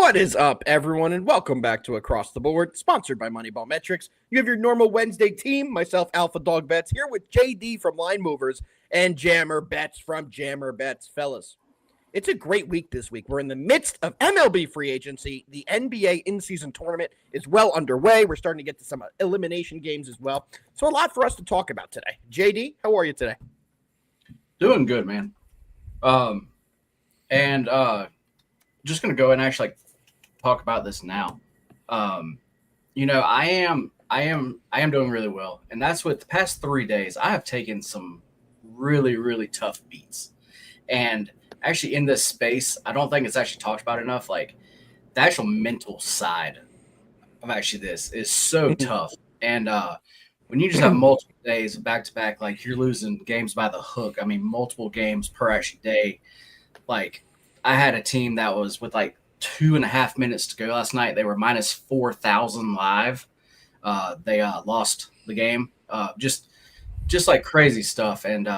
What is up, everyone, and welcome back to Across the Board, sponsored by MoneyBall Metrics. You have your normal Wednesday team, myself, Alpha Dog Bets, here with JD from Line Movers and Jammer Bets from Jammer Bets. Fellas, it's a great week this week. We're in the midst of MLB free agency. The NBA in-season tournament is well underway. We're starting to get to some elimination games as well. So a lot for us to talk about today. JD, how are you today? Doing good, man. Just going to go and actually talk about this now. I am doing really well. And that's with the past 3 days, I have taken some really, really tough beats. And actually in this space, I don't think it's actually talked about enough. Like the actual mental side of actually this is so tough. And when you just have multiple days back to back, like you're losing games by the hook. I mean, multiple games per actually day. Like I had a team that was with like 2.5 minutes to go last night. They were minus 4,000 live. They lost the game. Just like crazy stuff. And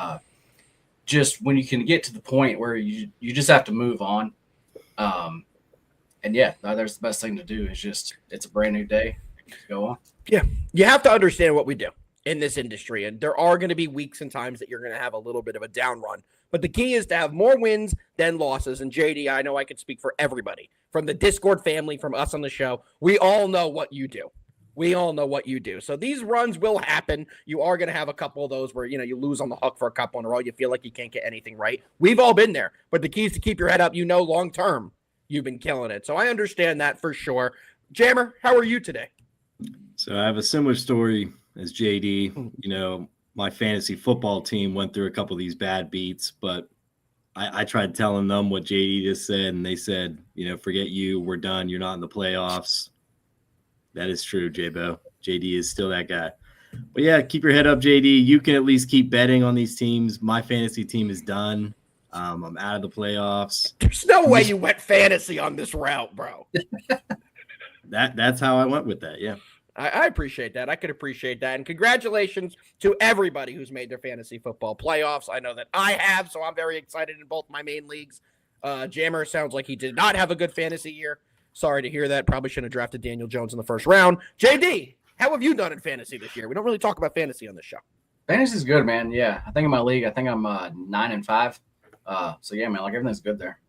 just when you can get to the point where you just have to move on. There's the best thing to do is just, it's a brand new day. Go on. Yeah, you have to understand what we do in this industry, and there are going to be weeks and times that you're going to have a little bit of a down run. But the key is to have more wins than losses. And JD, I know I could speak for everybody from the Discord family, from us on the show. We all know what you do. So these runs will happen. You are going to have a couple of those where, you lose on the hook for a couple in a row. You feel like you can't get anything right. We've all been there. But the key is to keep your head up. Long term, you've been killing it. So I understand that for sure. Jammer, how are you today? So I have a similar story as JD. My fantasy football team went through a couple of these bad beats, but I tried telling them what JD just said, and they said, forget you, we're done. You're not in the playoffs. That is true, J-Bo. JD is still that guy. But yeah, keep your head up, JD. You can at least keep betting on these teams. My fantasy team is done. I'm out of the playoffs. There's no way you went fantasy on this route, bro. That's how I went with that, yeah. I appreciate that. I could appreciate that. And congratulations to everybody who's made their fantasy football playoffs. I know that I have, so I'm very excited in both my main leagues. Jammer sounds like he did not have a good fantasy year. Sorry to hear that. Probably shouldn't have drafted Daniel Jones in the first round. JD, how have you done in fantasy this year? We don't really talk about fantasy on this show. Fantasy's good, man. Yeah, I think in my league, I'm 9-5. So yeah, man, like everything's good there.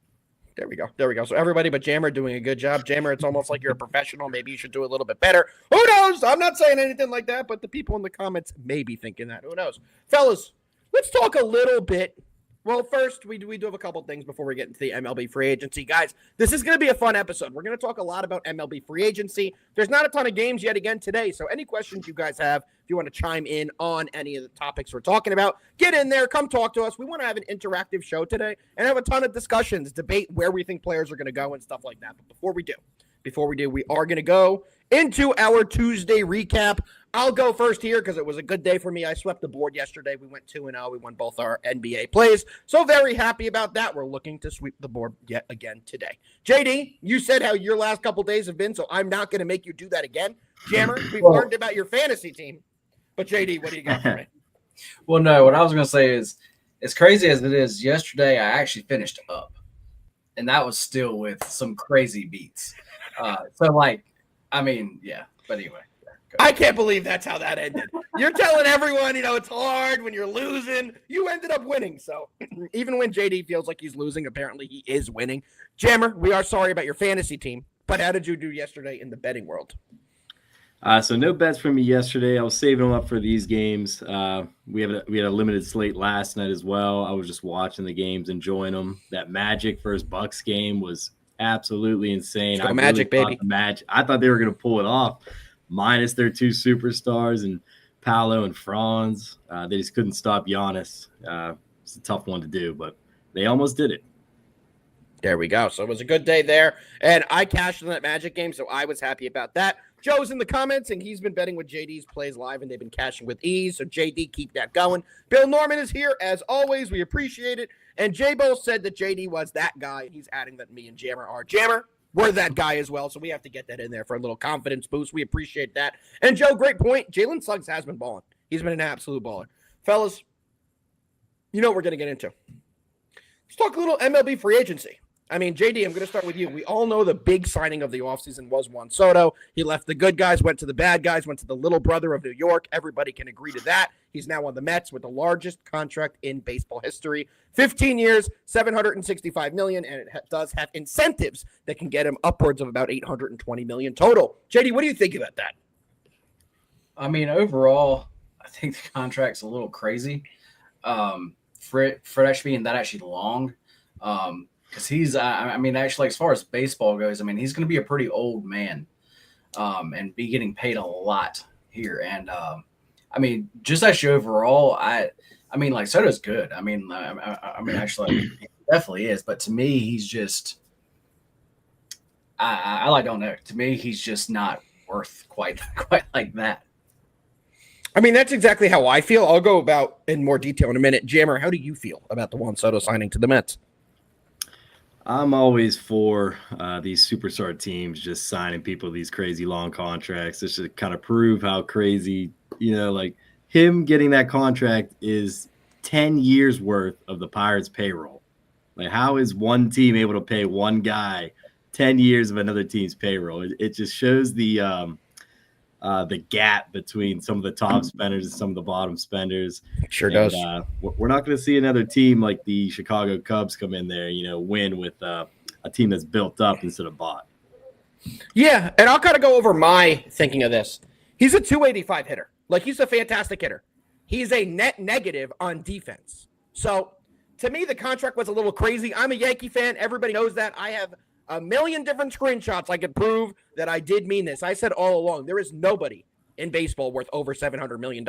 There we go. So everybody but Jammer doing a good job. Jammer, it's almost like you're a professional. Maybe you should do a little bit better. Who knows? I'm not saying anything like that, but the people in the comments may be thinking that. Who knows? Fellas, let's talk a little bit. Well, first, we do have a couple things before we get into the MLB free agency. Guys, this is going to be a fun episode. We're going to talk a lot about MLB free agency. There's not a ton of games yet again today, so any questions you guys have, if you want to chime in on any of the topics we're talking about, get in there, come talk to us. We want to have an interactive show today and have a ton of discussions, debate where we think players are going to go and stuff like that. But before we do, we are going to go into our Tuesday recap. I'll go first here because it was a good day for me. I swept the board yesterday. We went 2-0. We won both our NBA plays. So very happy about that. We're looking to sweep the board yet again today. JD, you said how your last couple days have been, so I'm not going to make you do that again. Jammer, we've learned about your fantasy team. But JD, what do you got for me? Well, no, what I was going to say is, as crazy as it is, yesterday I actually finished up. And that was still with some crazy beats. But anyway. I can't believe that's how that ended. You're telling everyone, it's hard when you're losing. You ended up winning. So even when JD feels like he's losing, apparently he is winning. Jammer, we are sorry about your fantasy team, but how did you do yesterday in the betting world? So no bets for me yesterday. I was saving them up for these games. We had a limited slate last night as well. I was just watching the games, enjoying them. That Magic versus Bucks game was absolutely insane. Let's go Magic, baby. I thought they were going to pull it off. Minus their two superstars and Paolo and Franz. They just couldn't stop Giannis. It's a tough one to do, but they almost did it. There we go. So it was a good day there. And I cashed in that Magic game, so I was happy about that. Joe's in the comments, and he's been betting with JD's plays live, and they've been cashing with ease. So JD, keep that going. Bill Norman is here, as always. We appreciate it. And J-Bo said that JD was that guy, and he's adding that me and Jammer are. Jammer, we're that guy as well, so we have to get that in there for a little confidence boost. We appreciate that. And Joe, great point. Jalen Suggs has been balling. He's been an absolute baller. Fellas, you know what we're going to get into. Let's talk a little MLB free agency. I mean, JD, I'm going to start with you. We all know the big signing of the offseason was Juan Soto. He left the good guys, went to the bad guys, went to the little brother of New York. Everybody can agree to that. He's now on the Mets with the largest contract in baseball history. 15 years, $765 million, and it does have incentives that can get him upwards of about $820 million total. JD, what do you think about that? I mean, overall, I think the contract's a little crazy. For actually being that actually long. Because he's, I mean, actually, as far as baseball goes, I mean, he's going to be a pretty old man, and be getting paid a lot here. And I mean, just actually overall, I mean, like Soto's good. I mean, actually, he definitely is. But to me, he's just, I don't know. To me, he's just not worth quite like that. I mean, that's exactly how I feel. I'll go about in more detail in a minute. Jammer, how do you feel about the Juan Soto signing to the Mets? I'm always for these superstar teams just signing people these crazy long contracts just to kind of prove how crazy, like him getting that contract is 10 years worth of the Pirates payroll. Like, how is one team able to pay one guy 10 years of another team's payroll? It just shows the gap between some of the top spenders and some of the bottom spenders. Sure does. We're not going to see another team like the Chicago Cubs come in there, win with a team that's built up instead of bought. Yeah, and I'll kind of go over my thinking of this. He's a 285 hitter. Like, he's a fantastic hitter. He's a net negative on defense. So, to me, the contract was a little crazy. I'm a Yankee fan. Everybody knows that. I have a million different screenshots I could prove that I did mean this. I said all along, there is nobody in baseball worth over $700 million.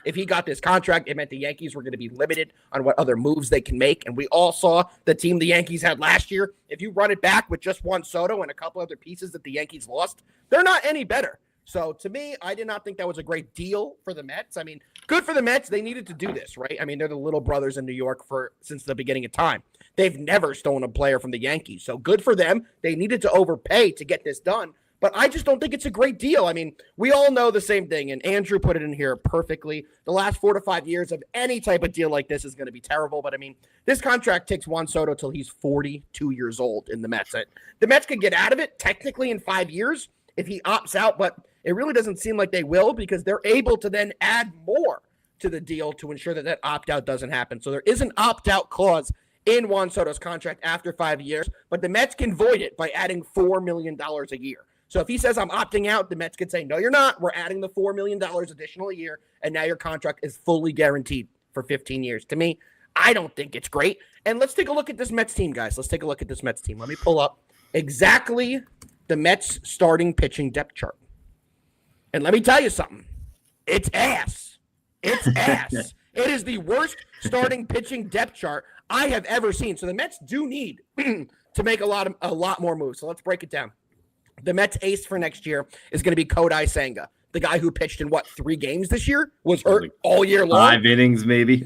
If he got this contract, it meant the Yankees were going to be limited on what other moves they can make. And we all saw the team the Yankees had last year. If you run it back with just Juan Soto and a couple other pieces that the Yankees lost, they're not any better. So to me, I did not think that was a great deal for the Mets. I mean, good for the Mets. They needed to do this, right? I mean, they're the little brothers in New York since the beginning of time. They've never stolen a player from the Yankees. So good for them. They needed to overpay to get this done. But I just don't think it's a great deal. I mean, we all know the same thing, and Andrew put it in here perfectly. The last 4 to 5 years of any type of deal like this is going to be terrible. But, I mean, this contract takes Juan Soto till he's 42 years old in the Mets. The Mets could get out of it technically in 5 years if he opts out, but it really doesn't seem like they will because they're able to then add more to the deal to ensure that that opt-out doesn't happen. So there is an opt-out clause in Juan Soto's contract after 5 years, but the Mets can void it by adding $4 million a year. So if he says, I'm opting out, the Mets could say, no, you're not. We're adding the $4 million additional a year, and now your contract is fully guaranteed for 15 years. To me, I don't think it's great. And let's take a look at this Mets team, guys. Let's take a look at this Mets team. Let me pull up exactly the Mets starting pitching depth chart. And let me tell you something. It's ass. It's ass. It is the worst starting pitching depth chart I have ever seen. So the Mets do need to make a lot more moves. So let's break it down. The Mets ace for next year is going to be Kodai Senga, the guy who pitched in 3 games this year, was hurt all year long. 5 innings, maybe.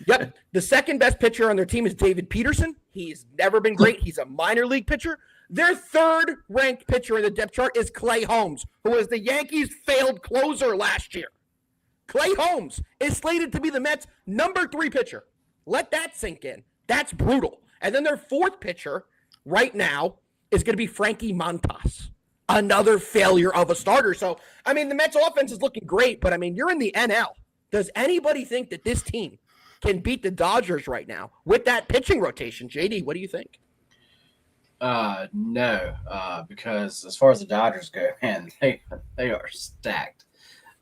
Yep. The second best pitcher on their team is David Peterson. He's never been great. He's a minor league pitcher. Their third ranked pitcher in the depth chart is Clay Holmes, who was the Yankees' failed closer last year. Clay Holmes is slated to be the Mets' number 3 pitcher. Let that sink in. That's brutal. And then their fourth pitcher right now is going to be Frankie Montas. Another failure of a starter. So, I mean, the Mets offense is looking great, but I mean, you're in the NL. Does anybody think that this team can beat the Dodgers right now with that pitching rotation? JD, what do you think? No, because as far as the Dodgers go, man, they are stacked.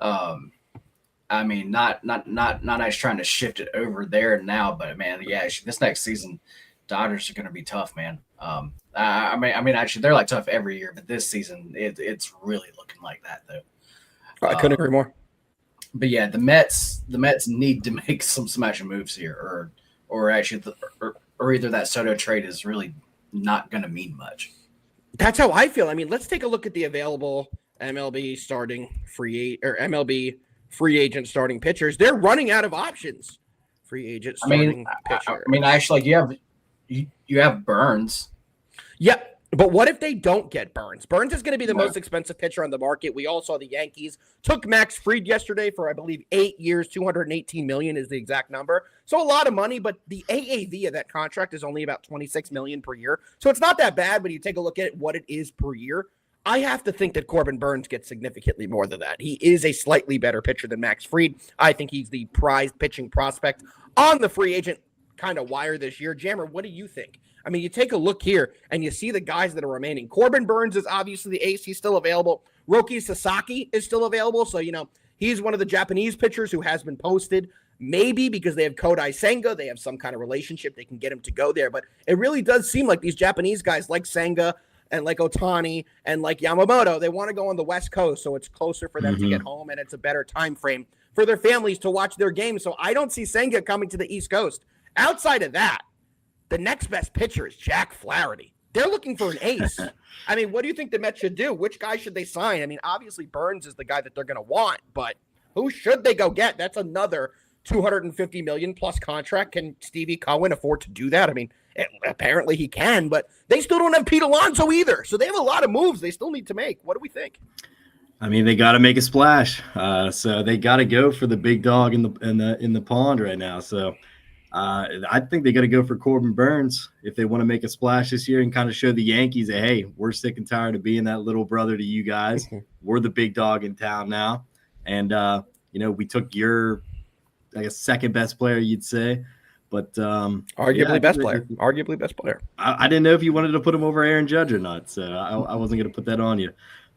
I mean, not actually trying to shift it over there now, but man, yeah, this next season, Dodgers are going to be tough, man. I mean, actually, they're like tough every year, but this season, it's really looking like that, though. I couldn't agree more. But yeah, the Mets need to make some smashing moves here, or actually, or either that Soto trade is really not going to mean much. That's how I feel. I mean, let's take a look at the available MLB free agent starting pitchers. They're running out of options. Free agent starting pitcher. I mean, actually, like you have Burns. Yep. But what if they don't get Burns? Burns is going to be the most expensive pitcher on the market. We all saw the Yankees took Max Fried yesterday for, I believe, 8 years, $218 million is the exact number. So a lot of money, but the AAV of that contract is only about $26 million per year. So it's not that bad when you take a look at what it is per year. I have to think that Corbin Burns gets significantly more than that. He is a slightly better pitcher than Max Fried. I think he's the prized pitching prospect on the free agent kind of wire this year. Jammer, what do you think? I mean, you take a look here and you see the guys that are remaining. Corbin Burns is obviously the ace. He's still available. Roki Sasaki is still available. So, he's one of the Japanese pitchers who has been posted. Maybe because they have Kodai Senga, they have some kind of relationship. They can get him to go there. But it really does seem like these Japanese guys like Senga and like Otani and like Yamamoto, they want to go on the West Coast. So it's closer for them to get home and it's a better time frame for their families to watch their games. So I don't see Senga coming to the East Coast. Outside of that, the next best pitcher is Jack Flaherty. They're looking for an ace. I mean, what do you think the Mets should do? Which guy should they sign? I mean, obviously Burns is the guy that they're going to want, but who should they go get? That's another $250 million plus contract. Can Stevie Cohen afford to do that? I mean, apparently he can, but they still don't have Pete Alonso either. So they have a lot of moves they still need to make. What do we think? I mean, they got to make a splash. So they got to go for the big dog in the pond right now. So I think they got to go for Corbin Burns if they want to make a splash this year and kind of show the Yankees that, hey, we're sick and tired of being that little brother to you guys. We're the big dog in town now. And, we took your, I guess, second best player, you'd say. But arguably best player. Arguably best player. I didn't know if you wanted to put him over Aaron Judge or not. So I wasn't going to put that on you.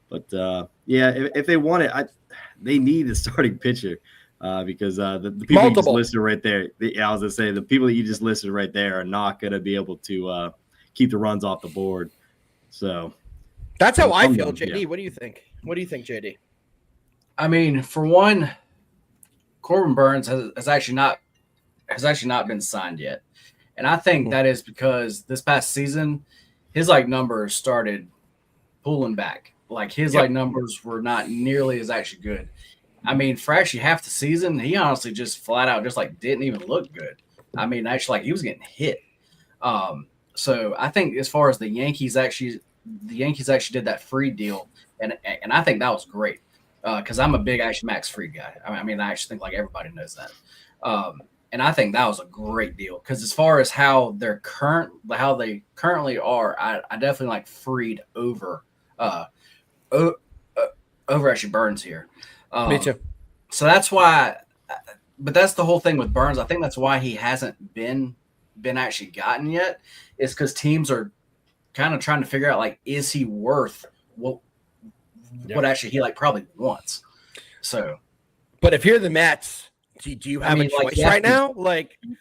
But, if they want it, they need a starting pitcher. Because the people you just listed right there, I was going to say, the people that you just listed right there are not going to be able to keep the runs off the board. So that's how I feel, JD. Yeah. What do you think? What do you think, JD? I mean, for one, Corbin Burns has actually not been signed yet, and I think that is because this past season, his numbers started pulling back. His numbers were not nearly as actually good. I mean, for actually half the season, he honestly just flat out just didn't even look good. I mean, actually, he was getting hit. So I think as far as the Yankees actually did that Fried deal, and I think that was great because I'm a big Max Fried guy. I mean, I actually think everybody knows that. And I think that was a great deal because as far as how they currently are, I definitely like Fried over actually Burns here. Me too. So that's why, but that's the whole thing with Burns. I think that's why he hasn't been actually gotten yet, is because teams are kind of trying to figure out is he worth what actually he probably wants. So, but if you're the Mets, do you have a choice right now?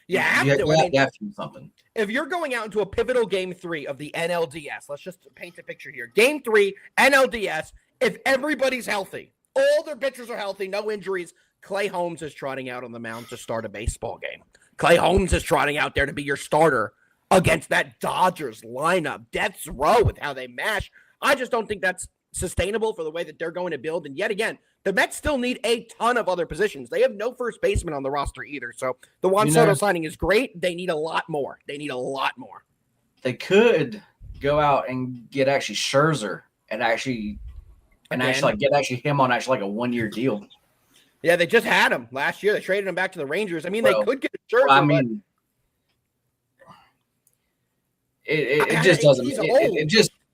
You have to. You have to do something. If you're going out into a pivotal game 3 of the NLDS, let's just paint a picture here. Game 3, NLDS. If everybody's healthy. All their pitchers are healthy, no injuries. Clay Holmes is trotting out on the mound to start a baseball game. Clay Holmes is trotting out there to be your starter against that Dodgers lineup. Death's row with how they mash. I just don't think that's sustainable for the way that they're going to build. And yet again, the Mets still need a ton of other positions. They have no first baseman on the roster either. So the Juan Soto signing is great. They need a lot more. They could go out and get actually Scherzer and actually get him on a 1-year deal. Yeah, they just had him last year. They traded him back to the Rangers. I mean, they could get a Scherzer. It just doesn't.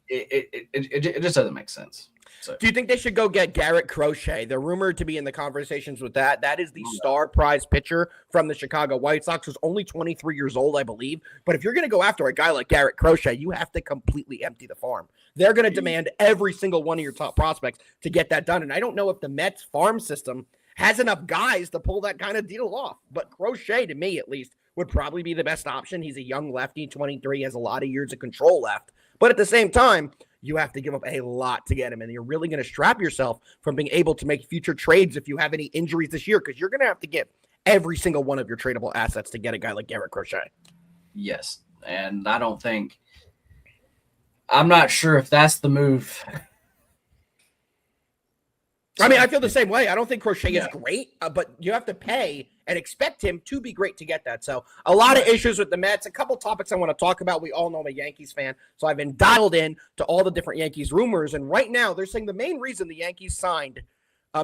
It just doesn't make sense. So. Do you think they should go get Garrett Crochet? They're rumored to be in the conversations with that. That is the star prize pitcher from the Chicago White Sox, who's only 23 years old, I believe. But if you're going to go after a guy like Garrett Crochet, you have to completely empty the farm. They're going to demand every single one of your top prospects to get that done. And I don't know if the Mets farm system has enough guys to pull that kind of deal off. But Crochet, to me at least, would probably be the best option. He's a young lefty, 23, has a lot of years of control left. But at the same time, you have to give up a lot to get him, and you're really going to strap yourself from being able to make future trades if you have any injuries this year, because you're going to have to get every single one of your tradable assets to get a guy like Garrett Crochet. Yes, and I'm not sure if that's the move. I mean, I feel the same way. I don't think Crochet is Yeah. great, but you have to pay and expect him to be great to get that. So a lot of issues with the Mets. A couple topics I want to talk about. We all know I'm a Yankees fan, so I've been dialed in to all the different Yankees rumors. And right now, they're saying the main reason the Yankees signed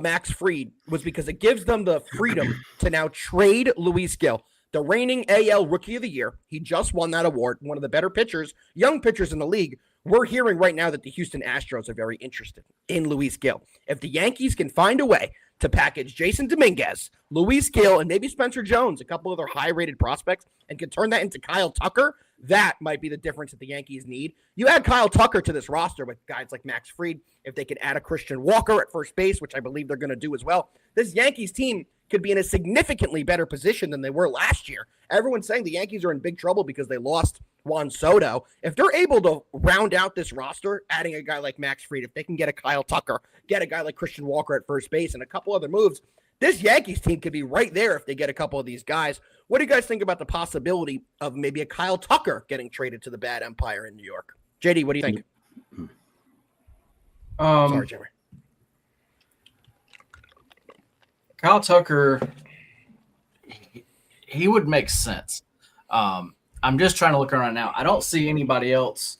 Max Fried was because it gives them the freedom to now trade Luis Gil, the reigning AL Rookie of the Year. He just won that award, one of the better pitchers, young pitchers in the league. We're hearing right now that the Houston Astros are very interested in Luis Gil. If the Yankees can find a way to package Jason Dominguez, Luis Gil, and maybe Spencer Jones, a couple other high-rated prospects, and can turn that into Kyle Tucker, that might be the difference that the Yankees need. You add Kyle Tucker to this roster with guys like Max Fried. If they can add a Christian Walker at first base, which I believe they're going to do as well, this Yankees team could be in a significantly better position than they were last year. Everyone's saying the Yankees are in big trouble because they lost Juan Soto. If they're able to round out this roster, adding a guy like Max Fried, if they can get a Kyle Tucker, get a guy like Christian Walker at first base, and a couple other moves, this Yankees team could be right there if they get a couple of these guys. What do you guys think about the possibility of maybe a Kyle Tucker getting traded to the Bad Empire in New York? JD, what do you think? Sorry, Jerry. Kyle Tucker, he would make sense. I'm just trying to look around now. I don't see anybody else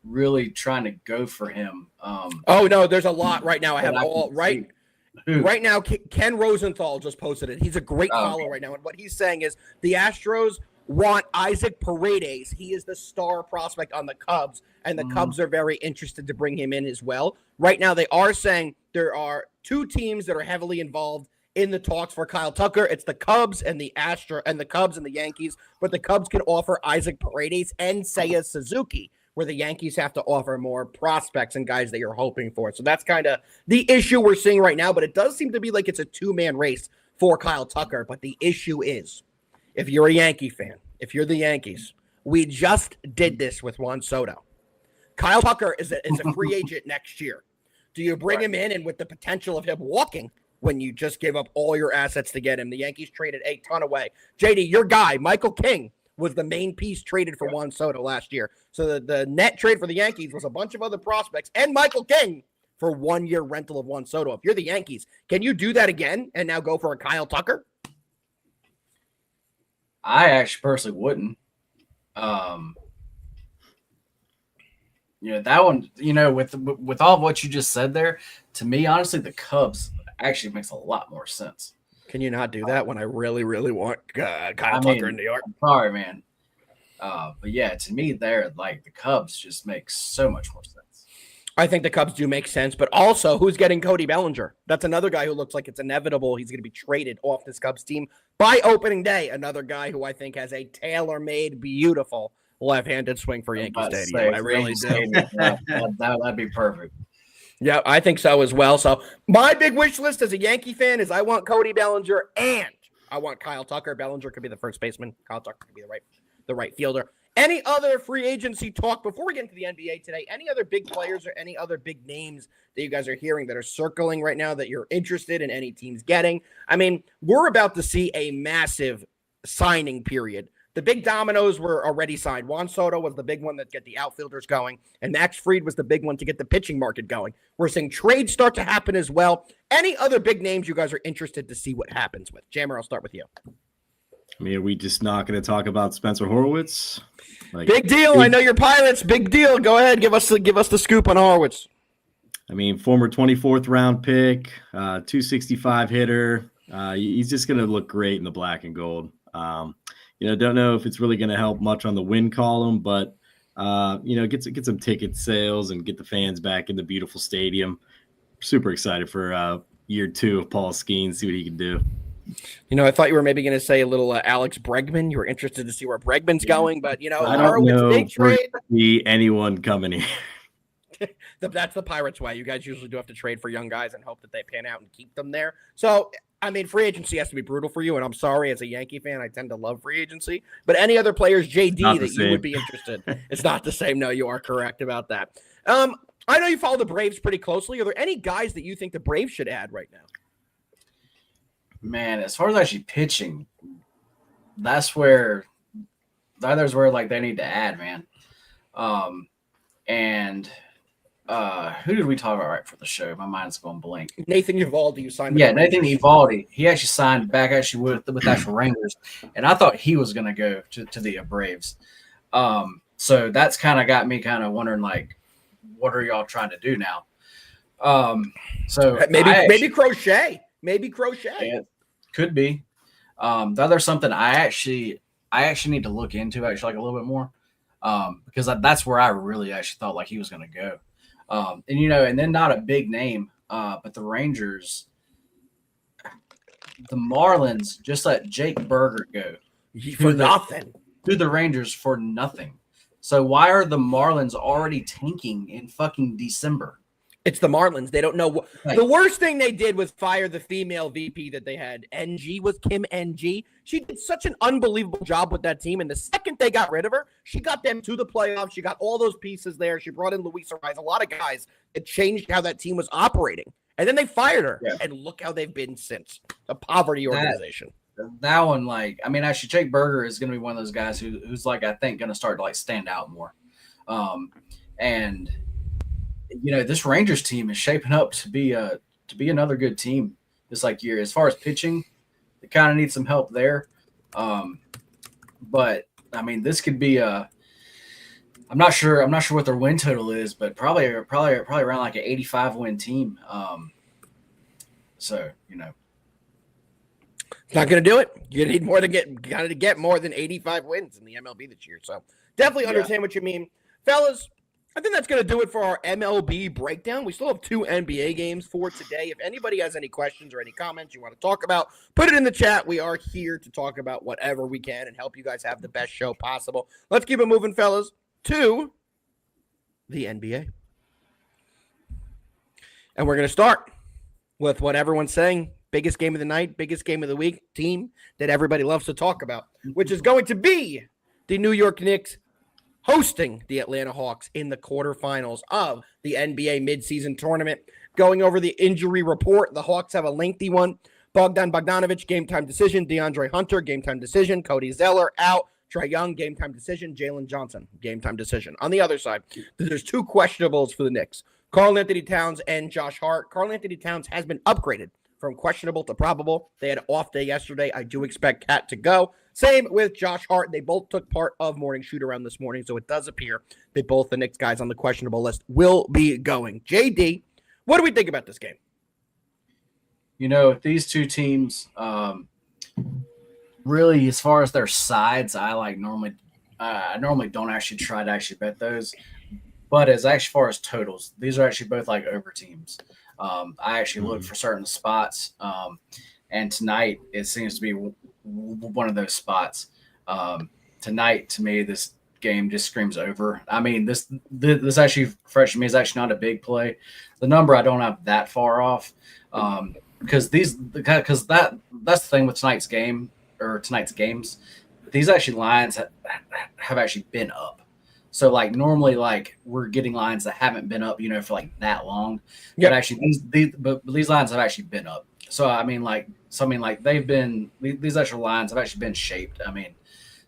really trying to go for him. Oh no, there's a lot right now. I have all right. Who? Right now, Ken Rosenthal just posted it. He's a great follow right now. And what he's saying is the Astros want Isaac Paredes. He is the star prospect on the Cubs, and the Cubs are very interested to bring him in as well. Right now, they are saying there are two teams that are heavily involved in the talks for Kyle Tucker. It's the Cubs and the Cubs and the Yankees, but the Cubs can offer Isaac Paredes and Seiya Suzuki, where the Yankees have to offer more prospects and guys that you're hoping for. So that's kind of the issue we're seeing right now, but it does seem to be like it's a two-man race for Kyle Tucker. But the issue is, if you're a Yankee fan, if you're the Yankees, we just did this with Juan Soto. Kyle Tucker is a free agent next year. Do you bring him in and with the potential of him walking when you just gave up all your assets to get him? The Yankees traded a ton away. JD, your guy, Michael King, was the main piece traded for Juan Soto last year. So the net trade for the Yankees was a bunch of other prospects and Michael King for 1 year rental of Juan Soto. If you're the Yankees, can you do that again and now go for a Kyle Tucker? I actually personally wouldn't. That one, with all of what you just said there, to me, honestly, the Cubs actually makes a lot more sense. Can you not do that when I really, really want Kyle Tucker in New York? I'm sorry, man. But yeah, to me, the Cubs just make so much more sense. I think the Cubs do make sense, but also who's getting Cody Bellinger? That's another guy who looks like it's inevitable he's going to be traded off this Cubs team by opening day. Another guy who I think has a tailor-made, beautiful left-handed swing for Yankee Stadium. I really do. That'd be perfect. Yeah, I think so as well. So my big wish list as a Yankee fan is I want Cody Bellinger and I want Kyle Tucker. Bellinger could be the first baseman. Kyle Tucker could be the right fielder. Any other free agency talk before we get into the NBA today? Any other big players or any other big names that you guys are hearing that are circling right now that you're interested in any teams getting? I mean, we're about to see a massive signing period. The big dominoes were already signed. Juan Soto was the big one that get the outfielders going, and Max Fried was the big one to get the pitching market going. We're seeing trades start to happen as well. Any other big names you guys are interested to see what happens with? Jammer, I'll start with you. I mean, are we just not going to talk about Spencer Horwitz? Big deal. I know you're Pirates. Big deal. Go ahead. Give us the scoop on Horwitz. I mean, former 24th round pick, 265 hitter. He's just going to look great in the black and gold. Don't know if it's really going to help much on the win column, but get some ticket sales and get the fans back in the beautiful stadium. Super excited for year 2 of Paul Skeens, see what he can do. I thought you were maybe going to say a little Alex Bregman. You were interested to see where Bregman's going, but I don't know big trade. See anyone coming here. That's the Pirates way. You guys usually do have to trade for young guys and hope that they pan out and keep them there. So, I mean, free agency has to be brutal for you, and I'm sorry, as a Yankee fan, I tend to love free agency. But any other players, JD, that you would be interested? It's not the same. No, you are correct about that. I know you follow the Braves pretty closely. Are there any guys that you think the Braves should add right now? Man, as far as actually pitching, that's where they need to add, man. who did we talk about right for the show? My mind's going blank. Nathan Evaldi, you signed. Yeah, Nathan Evaldi. He actually signed back with actual Rangers, and I thought he was going to go to the Braves. So that's kind of got me kind of wondering, like, what are y'all trying to do now? So maybe Crochet. Maybe Crochet. It could be. There's something I actually need to look into like a little bit more, because that's where I really actually thought like he was going to go. And then not a big name, but the Rangers, the Marlins just let Jake Berger go For nothing. To the Rangers for nothing. So why are the Marlins already tanking in fucking December? It's the Marlins. They don't know what. Right. The worst thing they did was fire the female VP that they had. NG was Kim NG. She did such an unbelievable job with that team. And the second they got rid of her, she got them to the playoffs. She got all those pieces there. She brought in Luis Ariz, a lot of guys. It changed how that team was operating. And then they fired her. Yeah. And look how they've been since. A poverty organization. That one, actually, Jake Berger is going to be one of those guys who's like, I think, going to start to like stand out more. This Rangers team is shaping up to be another good team this like year. As far as pitching, they kind of need some help there. But this could be I'm not sure what their win total is, but probably around like an 85 win team. It's not going to do it. You need more to get more than 85 wins in the MLB this year. So definitely understand what you mean, fellas. I think that's going to do it for our MLB breakdown. We still have 2 NBA games for today. If anybody has any questions or any comments you want to talk about, put it in the chat. We are here to talk about whatever we can and help you guys have the best show possible. Let's keep it moving, fellas, to the NBA. And we're going to start with what everyone's saying. Biggest game of the night, biggest game of the week, team that everybody loves to talk about, which is going to be the New York Knicks hosting the Atlanta Hawks in the quarterfinals of the NBA midseason tournament. Going over the injury report, the Hawks have a lengthy one. Bogdan Bogdanović, game-time decision. DeAndre Hunter, game-time decision. Cody Zeller, out. Trae Young, game-time decision. Jalen Johnson, game-time decision. On the other side, there's 2 questionables for the Knicks. Karl-Anthony Towns and Josh Hart. Karl-Anthony Towns has been upgraded from questionable to probable. They had an off day yesterday. I do expect Cat to go. Same with Josh Hart. They both took part of morning shoot-around this morning, so it does appear that both the Knicks guys on the questionable list will be going. JD, what do we think about this game? These two teams, really, as far as their sides, I normally don't actually try to actually bet those. But as far as totals, these are actually both like over teams. I actually look for certain spots, and tonight it seems to be one of those spots. Tonight, to me, this game just screams over. This actually, fresh to me, is actually not a big play. The number I don't have that far off, because that's the thing with tonight's game or tonight's games. These actually lines have actually been up. So like normally like we're getting lines that haven't been up, for like that long. Yep. But actually these lines have actually been up. So they've been, these actual lines have actually been shaped.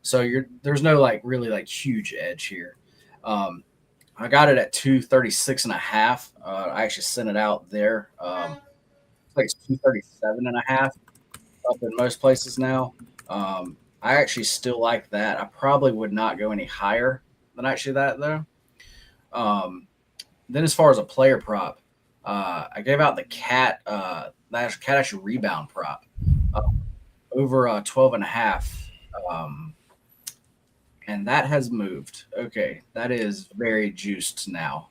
So there's no like really like huge edge here. I got it at 236.5. I actually sent it out there. Like it's 237.5 up in most places now. I actually still like that. I probably would not go any higher than actually that though. Then as far as a player prop, I gave out the Cat actually rebound prop over 12.5. And that has moved. Okay, that is very juiced now.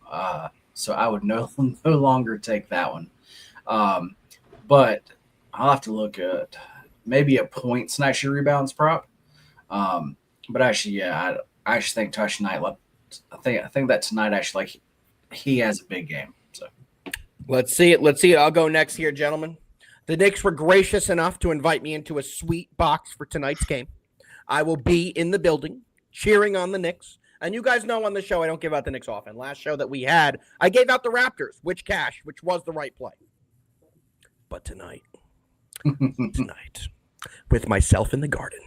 So I would no longer take that one. But I'll have to look at maybe a points and actually rebounds prop. But actually, yeah, I actually think tonight. I think that tonight actually like he has a big game. So let's see it. I'll go next here, gentlemen. The Knicks were gracious enough to invite me into a sweet box for tonight's game. I will be in the building cheering on the Knicks. And you guys know on the show I don't give out the Knicks often. Last show that we had, I gave out the Raptors, which was the right play. But tonight, with myself in the garden,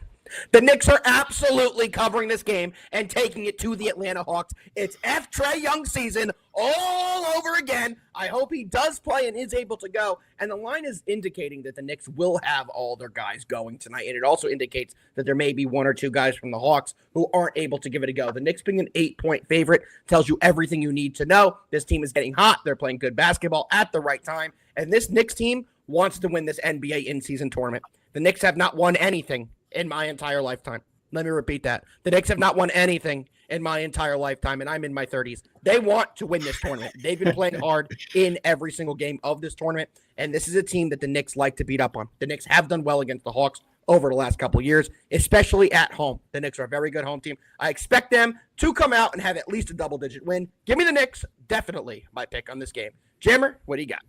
the Knicks are absolutely covering this game and taking it to the Atlanta Hawks. It's Trae Young season all over again. I hope he does play and is able to go. And the line is indicating that the Knicks will have all their guys going tonight. And it also indicates that there may be one or two guys from the Hawks who aren't able to give it a go. The Knicks being an 8-point favorite tells you everything you need to know. This team is getting hot. They're playing good basketball at the right time. And this Knicks team wants to win this NBA in-season tournament. The Knicks have not won anything in my entire lifetime. Let me repeat that. The Knicks have not won anything in my entire lifetime, and I'm in my 30s. They want to win this tournament. They've been playing hard in every single game of this tournament, and this is a team that the Knicks like to beat up on. The Knicks have done well against the Hawks over the last couple of years, especially at home. The Knicks are a very good home team. I expect them to come out and have at least a double-digit win. Give me the Knicks. Definitely my pick on this game. Jammer, what do you got?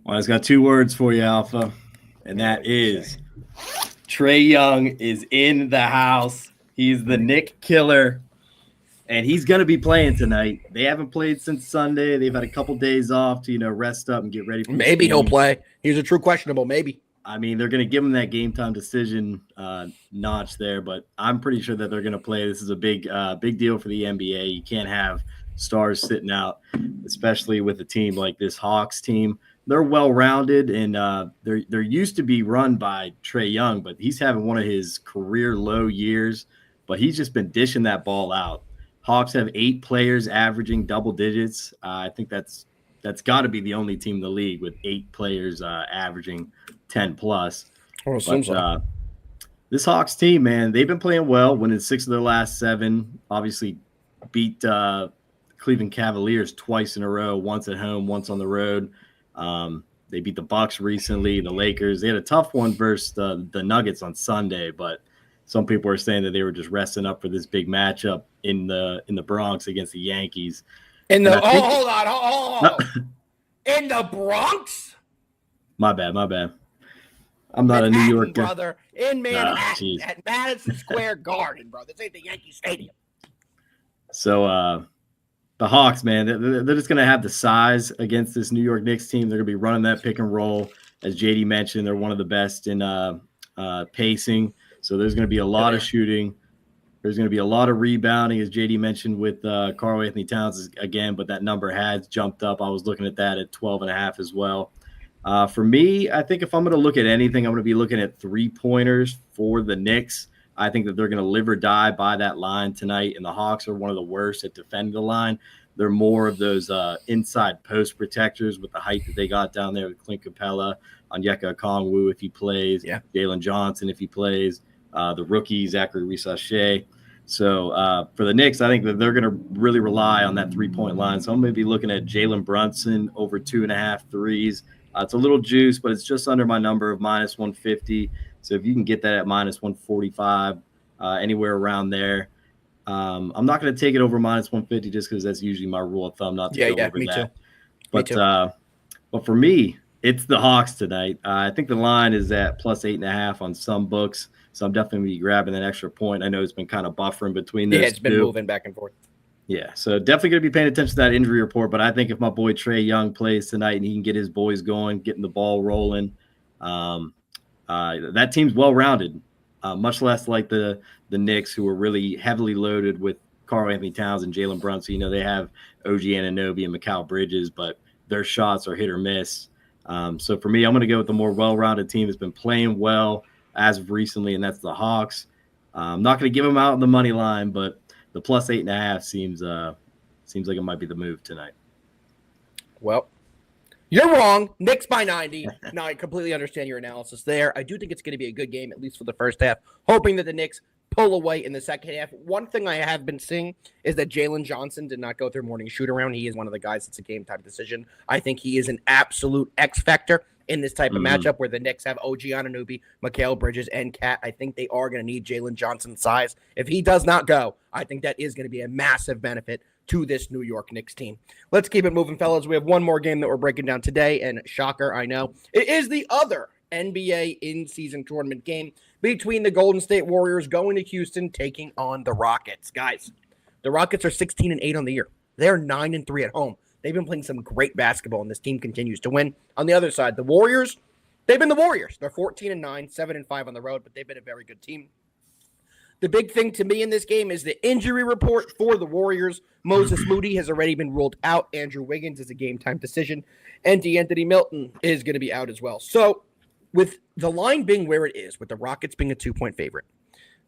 Well, I've got 2 words for you, Alpha, and that is Trae Young is in the house. He's the Knick killer, and he's going to be playing tonight. They haven't played since Sunday. They've had a couple days off to, rest up and get ready for Maybe he'll play. He's a true questionable, maybe. I mean, they're going to give him that game time decision notch there, but I'm pretty sure that they're going to play. This is a big deal for the NBA. You can't have stars sitting out, especially with a team like this Hawks team. They're well-rounded, and they're used to be run by Trae Young, but he's having one of his career low years, but he's just been dishing that ball out. Hawks have 8 players averaging double digits. I think that's got to be the only team in the league with 8 players averaging 10+. But this Hawks team, man, they've been playing well, winning 6 of their last 7, obviously beat Cleveland Cavaliers twice in a row, once at home, once on the road. They beat the Bucks recently, the Lakers. They had a tough one versus the Nuggets on Sunday, but some people are saying that they were just resting up for this big matchup in the Bronx against the Yankees. Hold on. In the Bronx? My bad. I'm not a New York guy. Brother. In Manhattan at Madison Square Garden, bro. This ain't the Yankee Stadium. So, the Hawks, man, they're just going to have the size against this New York Knicks team. They're going to be running that pick and roll. As JD mentioned, they're one of the best in pacing. So there's going to be a lot of shooting. There's going to be a lot of rebounding, as JD mentioned, with Karl-Anthony Towns again, but that number has jumped up. I was looking at that at 12.5 as well. For me, I think if I'm going to look at anything, I'm going to be looking at 3-pointers for the Knicks. I think that they're going to live or die by that line tonight, and the Hawks are one of the worst at defending the line. They're more of those inside post protectors with the height that they got down there with Clint Capella, Onyeka Okongwu if he plays, Jalen Johnson if he plays, the rookie Zachary Rissache. So for the Knicks, I think that they're going to really rely on that 3-point line. So I'm going to be looking at Jalen Brunson over 2.5 threes. It's a little juice, but it's just under my number of minus 150. So if you can get that at minus 145, anywhere around there, I'm not going to take it over minus 150 just because that's usually my rule of thumb not to go over that. Too. But for me, it's the Hawks tonight. I think the line is at plus 8.5 on some books. So I'm definitely going to be grabbing that extra point. I know it's been kind of buffering between those two. It's been moving back and forth. Yeah, so definitely going to be paying attention to that injury report. But I think if my boy Trae Young plays tonight and he can get his boys going, getting the ball rolling, that team's well-rounded, much less like the Knicks, who are really heavily loaded with Karl-Anthony Towns and Jalen Brunson. You know, they have OG Anunoby and Mikal Bridges, but their shots are hit or miss. So for me, I'm going to go with the more well-rounded team that's been playing well as of recently, and that's the Hawks. I'm not going to give them out on the money line, but the plus 8.5 seems like it might be the move tonight. Well, you're wrong. Knicks by 90. Now, I completely understand your analysis there. I do think it's going to be a good game, at least for the first half, hoping that the Knicks pull away in the second half. One thing I have been seeing is that Jalen Johnson did not go through morning shoot-around. He is one of the guys that's a game-time decision. I think he is an absolute X-factor in this type of matchup where the Knicks have OG Anunoby, Mikal Bridges, and Cat. I think they are going to need Jalen Johnson's size. If he does not go, I think that is going to be a massive benefit to this New York Knicks team. Let's keep it moving, fellas. We have one more game that we're breaking down today, and shocker, I know. It is the other NBA in-season tournament game between the Golden State Warriors going to Houston, taking on the Rockets. Guys, the Rockets are 16-8 on the year. They're 9-3 at home. They've been playing some great basketball, and this team continues to win. On the other side, the Warriors, they've been the Warriors. They're 14-9, 7-5 on the road, but they've been a very good team. The big thing to me in this game is the injury report for the Warriors. Moses Moody has already been ruled out. Andrew Wiggins is a game-time decision. And DeAnthony Milton is going to be out as well. So with the line being where it is, with the Rockets being a 2-point favorite,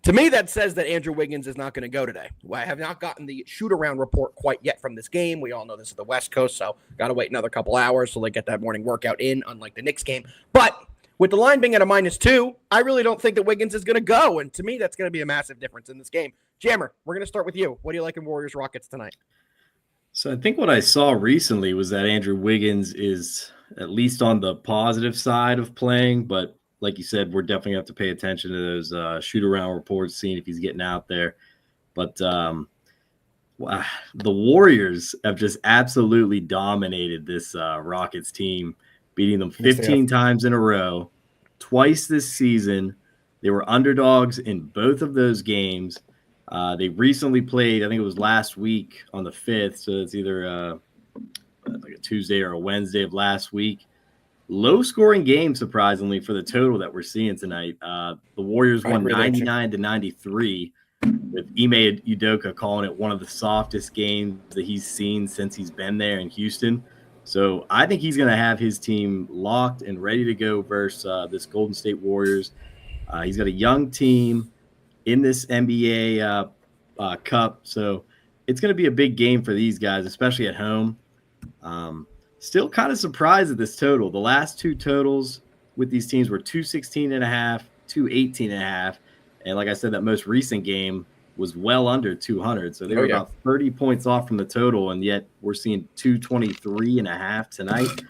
to me that says that Andrew Wiggins is not going to go today. I have not gotten the shoot-around report quite yet from this game. We all know this is the West Coast, so got to wait another couple hours till they get that morning workout in, unlike the Knicks game. But with the line being at a -2, I really don't think that Wiggins is going to go. And to me, that's going to be a massive difference in this game. Jammer, we're going to start with you. What do you like in Warriors-Rockets tonight? So I think what I saw recently was that Andrew Wiggins is at least on the positive side of playing. But like you said, we're definitely going to have to pay attention to those shoot-around reports, seeing if he's getting out there. But the Warriors have just absolutely dominated this Rockets team, beating them 15 times in a row, twice this season. They were underdogs in both of those games. They recently played, I think it was last week on the 5th, so it's either like a Tuesday or a Wednesday of last week. Low-scoring game, surprisingly, for the total that we're seeing tonight. The Warriors won 99-93, with Ime Udoka calling it one of the softest games that he's seen since he's been there in Houston. So I think he's going to have his team locked and ready to go versus this Golden State Warriors. He's got a young team in this NBA Cup, so it's going to be a big game for these guys, especially at home. Still kind of surprised at this total. The last two totals with these teams were 216.5, 218.5, and like I said, that most recent game was well under 200. So they were about 30 points off from the total, and yet we're seeing 223.5 tonight.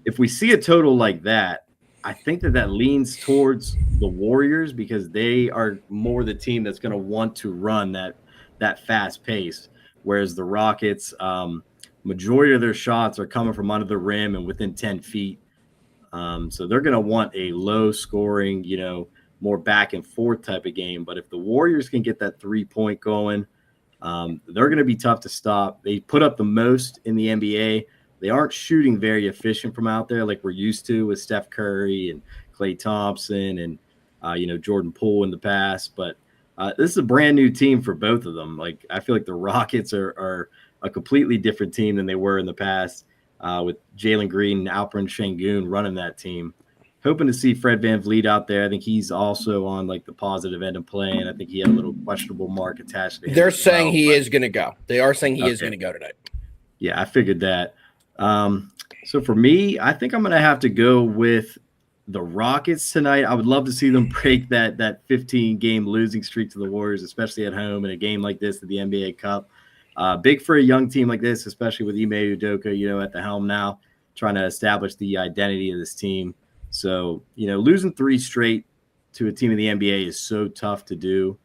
If we see a total like that, I think that leans towards the Warriors because they are more the team that's going to want to run that fast pace, whereas the Rockets, majority of their shots are coming from under the rim and within 10 feet. So they're going to want a low scoring, more back and forth type of game. But if the Warriors can get that 3-point going, they're going to be tough to stop. They put up the most in the NBA. They aren't shooting very efficient from out there like we're used to with Steph Curry and Klay Thompson and, Jordan Poole in the past. But this is a brand new team for both of them. Like, I feel like the Rockets are a completely different team than they were in the past with Jalen Green and Alperen Şengün running that team. Hoping to see Fred VanVleet out there. I think he's also on like the positive end of playing. I think he had a little questionable mark attached to him. They're saying he is going to go. They are saying he is going to go tonight. Yeah, I figured that. So for me, I think I'm going to have to go with the Rockets tonight. I would love to see them break that 15-game losing streak to the Warriors, especially at home in a game like this at the NBA Cup. Big for a young team like this, especially with Ime Udoka, at the helm now, trying to establish the identity of this team. So, losing 3 straight to a team in the NBA is so tough to do.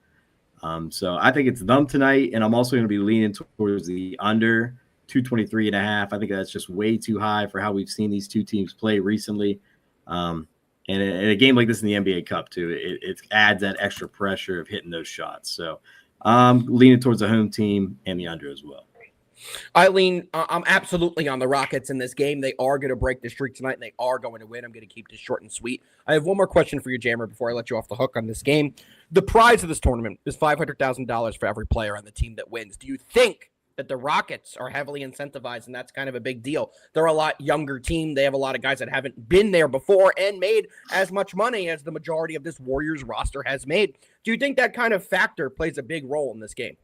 So I think it's them tonight, and I'm also going to be leaning towards the under 223.5. I think that's just way too high for how we've seen these two teams play recently. And in a game like this in the NBA Cup, too, it adds that extra pressure of hitting those shots. So I'm leaning towards the home team and the under as well. I'm absolutely on the Rockets in this game. They are going to break the streak tonight, and they are going to win. I'm going to keep this short and sweet. I have one more question for you, Jammer, before I let you off the hook on this game. The prize of this tournament is $500,000 for every player on the team that wins. Do you think that the Rockets are heavily incentivized, and that's kind of a big deal? They're a lot younger team. They have a lot of guys that haven't been there before and made as much money as the majority of this Warriors roster has made. Do you think that kind of factor plays a big role in this game?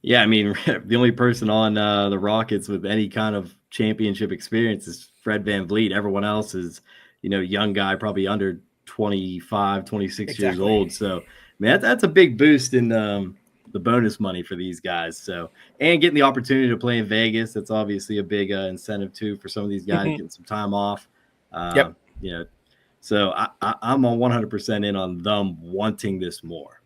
Yeah, I mean, the only person on the Rockets with any kind of championship experience is Fred VanVleet. Everyone else is, young guy, probably under 25, 26 years old. So, man, that's a big boost in the bonus money for these guys. So, and getting the opportunity to play in Vegas, that's obviously a big incentive too for some of these guys getting some time off. So I'm on 100% in on them wanting this more.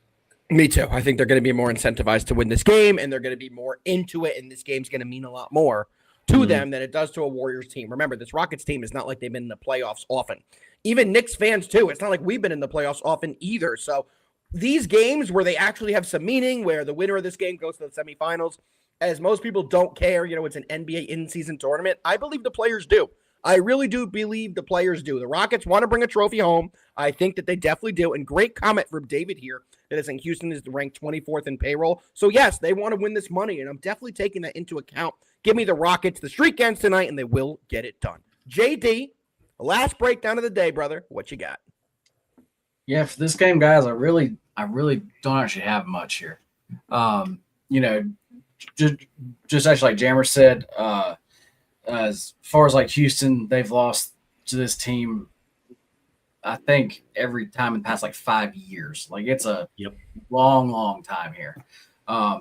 Me too. I think they're going to be more incentivized to win this game, and they're going to be more into it, and this game's going to mean a lot more to them than it does to a Warriors team. Remember, this Rockets team is not like they've been in the playoffs often. Even Knicks fans, too. It's not like we've been in the playoffs often either. So these games where they actually have some meaning, where the winner of this game goes to the semifinals, as most people don't care, it's an NBA in-season tournament, I believe the players do. I really do believe the players do. The Rockets want to bring a trophy home. I think that they definitely do. And great comment from David here that is saying Houston is ranked 24th in payroll. So, yes, they want to win this money, and I'm definitely taking that into account. Give me the Rockets. The streak ends tonight, and they will get it done. JD, last breakdown of the day, brother. What you got? Yeah, for this game, guys, I really don't actually have much here. You know, just actually like Jammer said, as far as like Houston, they've lost to this team, I think every time in the past like 5 years. Like it's a long time here.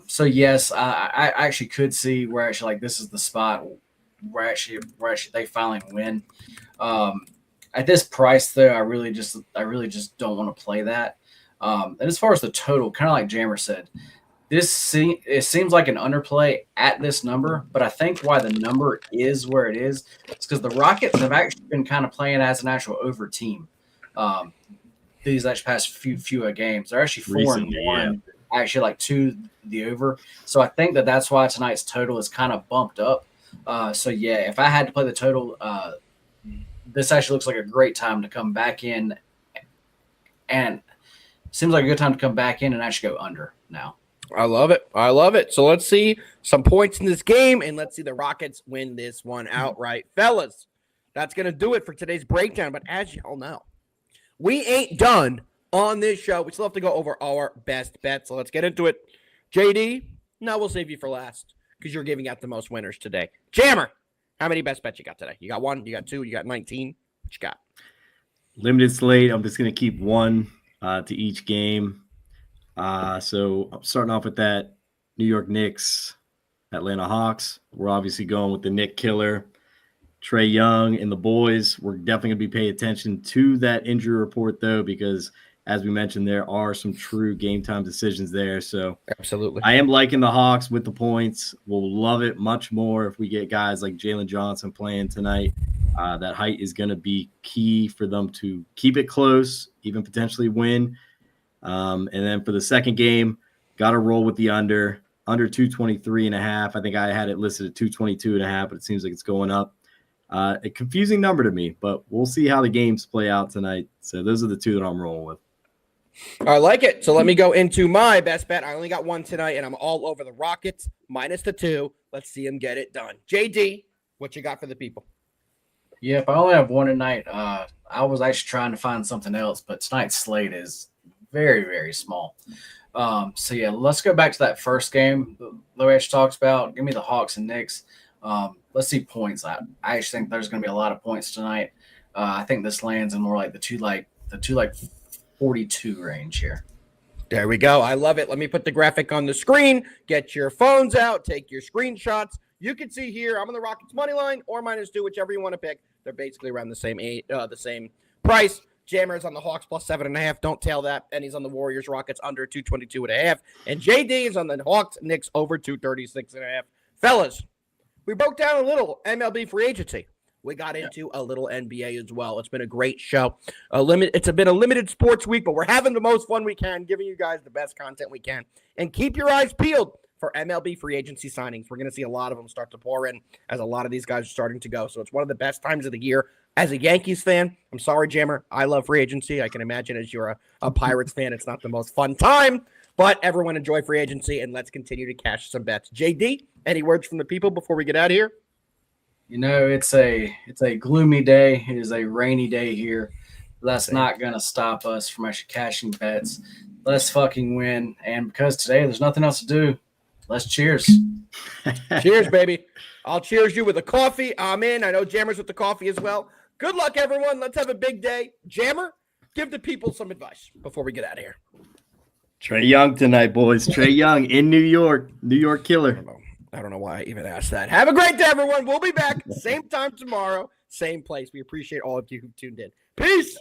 So yes, I actually could see where actually like this is the spot where actually they finally win. At this price though, I really just don't want to play that. And as far as the total, kind of like Jammer said, it seems like an underplay at this number, but I think why the number is where it is because the Rockets have actually been kind of playing as an actual over team. These actually past few games, they're actually 4-1, actually like 2 the over. So I think that's why tonight's total is kind of bumped up. So yeah, if I had to play the total, this actually looks like a great time to come back in, and seems like a good time to come back in and actually go under now. I love it. I love it. So let's see some points in this game, and let's see the Rockets win this one outright. Fellas, that's going to do it for today's breakdown. But as y'all know, we ain't done on this show. We still have to go over our best bets. So let's get into it. JD, no, we'll save you for last because you're giving out the most winners today. Jammer, how many best bets you got today? You got 1, you got 2, you got 19. What you got? Limited slate. I'm just going to keep 1 to each game. So I'm starting off with that New York Knicks, Atlanta Hawks. We're obviously going with the Nick Killer, Trae Young, and the boys. We're definitely going to be paying attention to that injury report, though, because as we mentioned, there are some true game time decisions there. So absolutely, I am liking the Hawks with the points. We'll love it much more if we get guys like Jalen Johnson playing tonight. That height is going to be key for them to keep it close, even potentially win. And then for the second game, got to roll with the under 223.5. I think I had it listed at 222.5, but it seems like it's going up. A confusing number to me, but we'll see how the games play out tonight. So those are the 2 that I'm rolling with. I like it. So let me go into my best bet. I only got 1 tonight, and I'm all over the Rockets minus the 2. Let's see them get it done. JD, what you got for the people? Yeah, if I only have 1 tonight, I was actually trying to find something else, but tonight's slate is very, very small. So yeah, let's go back to that first game Loesch talks about. Give me the Hawks and Knicks. Let's see points. I actually think there's going to be a lot of points tonight. I think this lands in more like the 242 range here. There we go. I love it. Let me put the graphic on the screen. Get your phones out. Take your screenshots. You can see here I'm on the Rockets money line or -2, whichever you want to pick. They're basically around the same price. Jammer's on the Hawks plus 7.5. Don't tell that. And he's on the Warriors Rockets under 222.5. And JD is on the Hawks Knicks over 236.5. Fellas, we broke down a little MLB free agency. We got into a little NBA as well. It's been a great show. It's been a limited sports week, but we're having the most fun we can, giving you guys the best content we can. And keep your eyes peeled for MLB free agency signings. We're going to see a lot of them start to pour in as a lot of these guys are starting to go. So it's one of the best times of the year. As a Yankees fan, I'm sorry, Jammer, I love free agency. I can imagine as you're a Pirates fan, it's not the most fun time, but everyone enjoy free agency, and let's continue to cash some bets. JD, any words from the people before we get out of here? You know, it's a gloomy day. It is a rainy day here. That's not going to stop us from actually cashing bets. Let's fucking win. And because today there's nothing else to do, let's cheers. Cheers, baby. I'll cheers you with a coffee. I'm in. I know Jammer's with the coffee as well. Good luck, everyone. Let's have a big day. Jammer, give the people some advice before we get out of here. Trae Young tonight, boys. Trae Young in New York. New York Killer. I don't know why I even asked that. Have a great day, everyone. We'll be back same time tomorrow, same place. We appreciate all of you who tuned in. Peace.